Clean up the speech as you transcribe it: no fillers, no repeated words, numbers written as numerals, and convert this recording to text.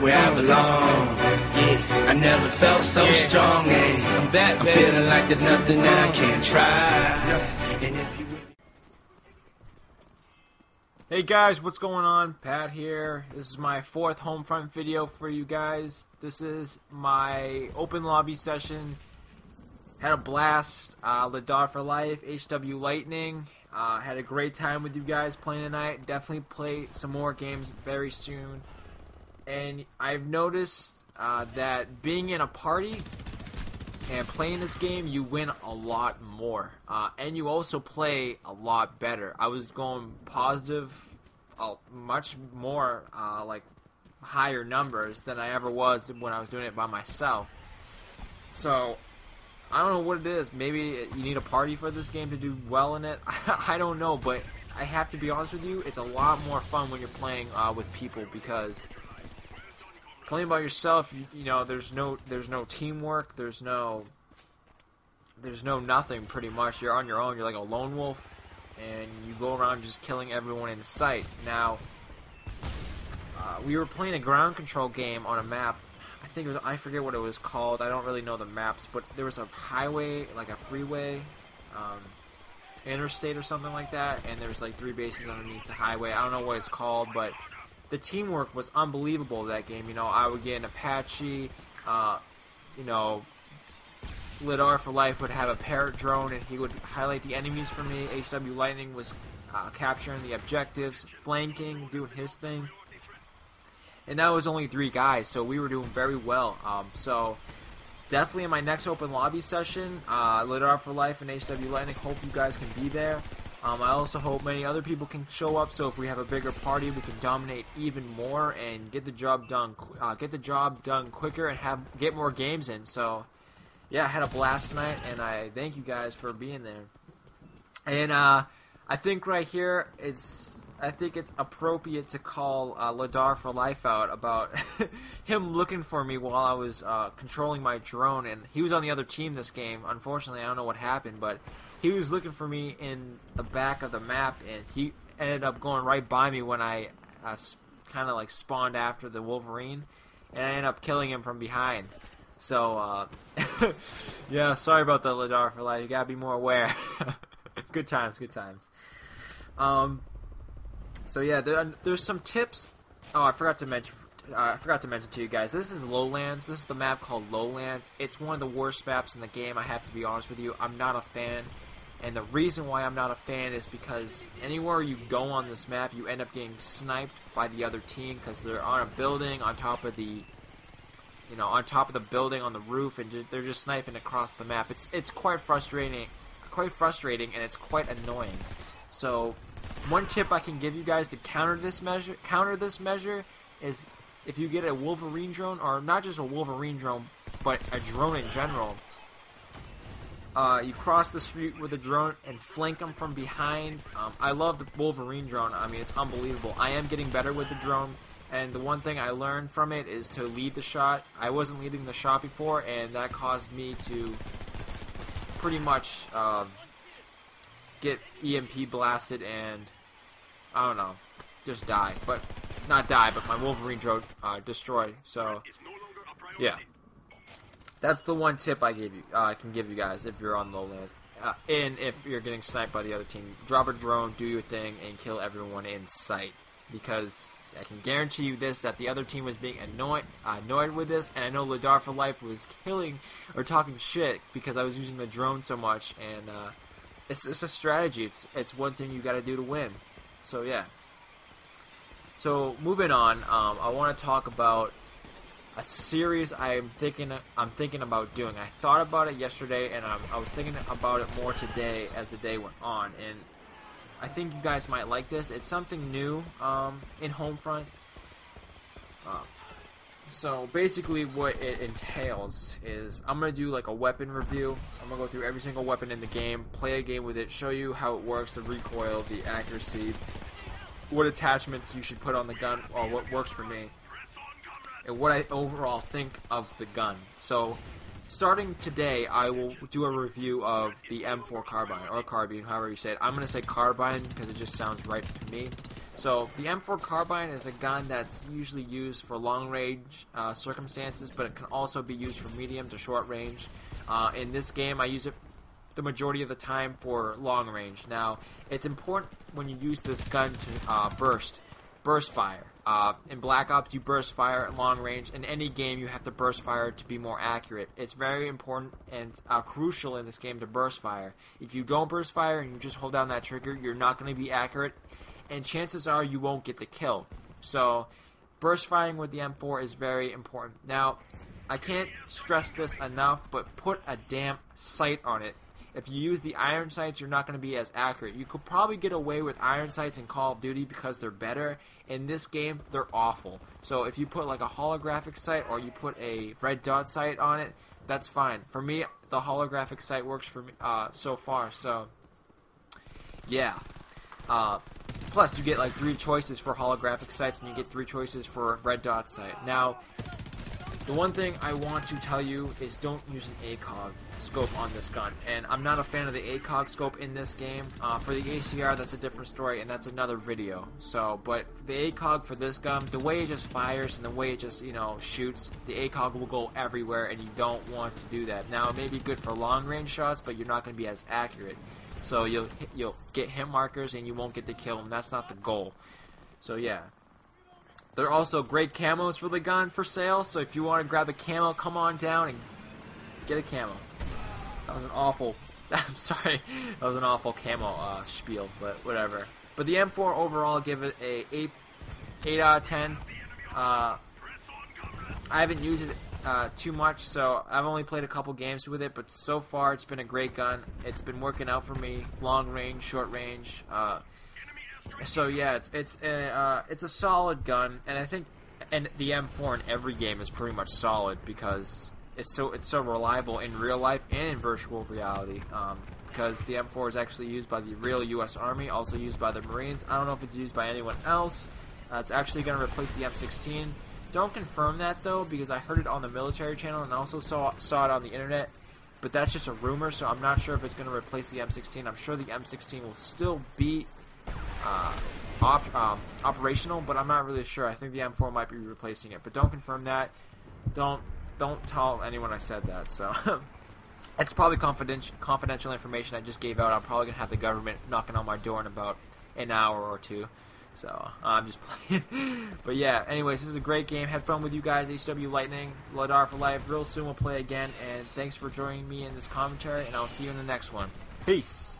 where I belong. Yeah, I never felt so strong. Hey, I'm back, I'm feeling like there's nothing I can't try. And if you... Hey guys, what's going on? Pat here. This is my 4th Homefront video for you guys. This is my open lobby session. Had a blast. Ladar for life, HW Lightning. Had a great time with you guys playing tonight. Definitely play some more games very soon. And I've noticed that being in a party and playing this game, you win a lot more. And you also play a lot better. I was going positive, much more, like higher numbers than I ever was when I was doing it by myself. So, I don't know what it is. Maybe you need a party for this game to do well in it. I don't know, but I have to be honest with you, it's a lot more fun when you're playing with people, because playing by yourself, you know, there's no teamwork, there's no nothing pretty much. You're on your own. You're like a lone wolf, and you go around just killing everyone in sight. Now, we were playing a ground control game on a map. I think it was, I forget what it was called. I don't really know the maps, but there was a highway, like a freeway, interstate or something like that, and there was like 3 bases underneath the highway. I don't know what it's called, but the teamwork was unbelievable that game. You know, I would get an Apache, you know, Ladar for life would have a parrot drone, and he would highlight the enemies for me. HW Lightning was capturing the objectives, flanking, doing his thing. And that was only 3 guys, so we were doing very well. So definitely in my next open lobby session, Ladar for life and HW Lightning, hope you guys can be there. I also hope many other people can show up, so if we have a bigger party, we can dominate even more and get the job done. Quicker and get more games in. So yeah, I had a blast tonight, and I thank you guys for being there. And I think right here I think it's appropriate to call Ladar for life out about him looking for me while I was controlling my drone, and he was on the other team this game. Unfortunately, I don't know what happened, but he was looking for me in the back of the map, and he ended up going right by me when I kind of like spawned after the Wolverine, and I ended up killing him from behind. So, yeah, sorry about that, Ladar for life. You gotta be more aware. Good times, good times. So yeah, there's some tips. Oh, I forgot to mention to you guys. This is Lowlands. This is the map called Lowlands. It's one of the worst maps in the game. I have to be honest with you. I'm not a fan, and the reason why I'm not a fan is because anywhere you go on this map, you end up getting sniped by the other team because they're on a building on top of the, building on the roof, and they're just sniping across the map. It's quite frustrating, and it's quite annoying. So, one tip I can give you guys to counter this measure is if you get a Wolverine drone, or not just a Wolverine drone, but a drone in general, you cross the street with a drone and flank them from behind. I love the Wolverine drone. I mean, it's unbelievable. I am getting better with the drone, and the one thing I learned from it is to lead the shot. I wasn't leading the shot before, and that caused me to pretty much get EMP blasted and, I don't know, just die. But, not die, but my Wolverine drone destroyed. So, yeah. That's the one tip I can give you guys if you're on Lowlands. And if you're getting sniped by the other team, drop a drone, do your thing, and kill everyone in sight. Because I can guarantee you this, that the other team was being annoyed with this, and I know Ladar for life was killing or talking shit because I was using the drone so much, and it's a strategy. It's one thing you got to do to win. So yeah. So moving on, I want to talk about a series I'm thinking about doing. I thought about it yesterday, and I was thinking about it more today as the day went on, and I think you guys might like this. It's something new in Homefront. So basically what it entails is I'm going to do like a weapon review. I'm going to go through every single weapon in the game, play a game with it, show you how it works, the recoil, the accuracy, what attachments you should put on the gun, or what works for me, and what I overall think of the gun. So starting today, I will do a review of the M4 carbine, or carbine, however you say it. I'm going to say carbine because it just sounds right to me. So the M4 carbine is a gun that's usually used for long range circumstances, but it can also be used for medium to short range. In this game, I use it the majority of the time for long range. Now, it's important when you use this gun to burst fire. In Black Ops, you burst fire at long range. In any game, you have to burst fire to be more accurate. It's very important and crucial in this game to burst fire. If you don't burst fire and you just hold down that trigger, you're not going to be accurate, and chances are you won't get the kill. So, burst firing with the M4 is very important. Now, I can't stress this enough, but put a damn sight on it. If you use the iron sights, you're not going to be as accurate. You could probably get away with iron sights in Call of Duty because they're better. In this game, they're awful. So if you put like a holographic sight or you put a red dot sight on it, that's fine. For me, the holographic sight works for me so far. So, yeah. Plus, you get like 3 choices for holographic sights, and you get 3 choices for red dot sight. Now, the one thing I want to tell you is don't use an ACOG scope on this gun. And I'm not a fan of the ACOG scope in this game. For the ACR, that's a different story, and that's another video. So, but the ACOG for this gun, the way it just fires and the way it just, shoots, the ACOG will go everywhere, and you don't want to do that. Now, it may be good for long-range shots, but you're not going to be as accurate. So you'll get hit markers and you won't get the kill, and that's not the goal. So yeah. There are also great camos for the gun for sale, so if you want to grab a camo, come on down and get a camo. That was an awful, I'm sorry, that was an awful camo spiel, but whatever. But the M4 overall, give it a 8 out of 10. I haven't used it too much, so I've only played a couple games with it, but so far it's been a great gun. It's been working out for me, long range, short range. So yeah, it's a solid gun, and I think the M4 in every game is pretty much solid because it's so reliable in real life and in virtual reality. Because the M4 is actually used by the real U.S. Army, also used by the Marines. I don't know if it's used by anyone else. It's actually going to replace the M16. Don't confirm that though, because I heard it on the military channel and also saw it on the internet. But that's just a rumor, so I'm not sure if it's going to replace the M16. I'm sure the M16 will still be operational, but I'm not really sure. I think the M4 might be replacing it, but don't confirm that. Don't tell anyone I said that. So it's probably confidential information I just gave out. I'm probably gonna have the government knocking on my door in about an hour or 2. So I'm just playing. But yeah, anyways, this is a great game. Had fun with you guys. HW Lightning, Ladar for life. Real soon we'll play again. And thanks for joining me in this commentary. And I'll see you in the next one. Peace.